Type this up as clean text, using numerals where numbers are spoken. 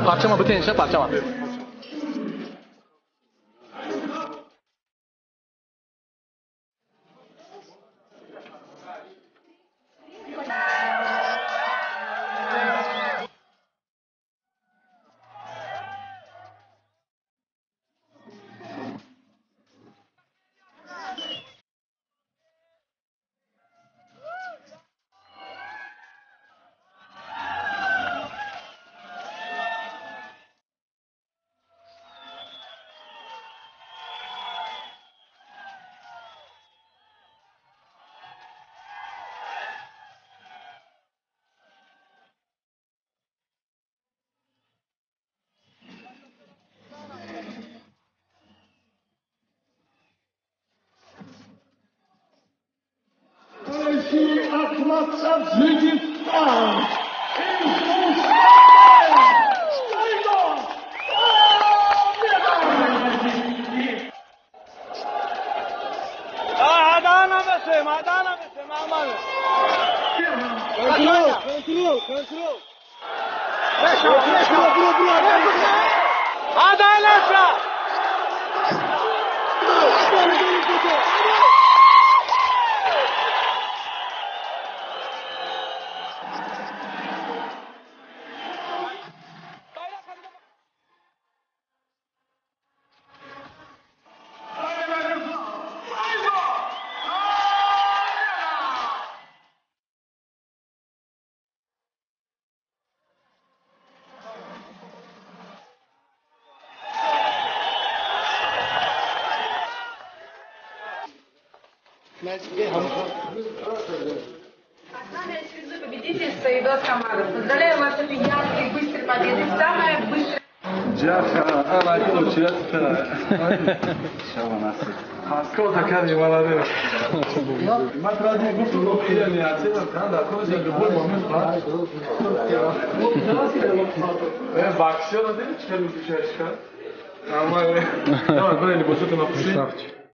Parça mı? Bütün işe parça var. Победитель своей команды. Поздравляю вас, это яркий, быстрый победы. Самая быстрая. Джаха, ana koçyata. Şabanası. Hasko takar yuvaları. Matradi gusto lo pide mi hace kanda cosa che vuoi momento fa. Bakışıyor değil mi çıkarmış dışarı çıkar. Ama böyle boşu tutma.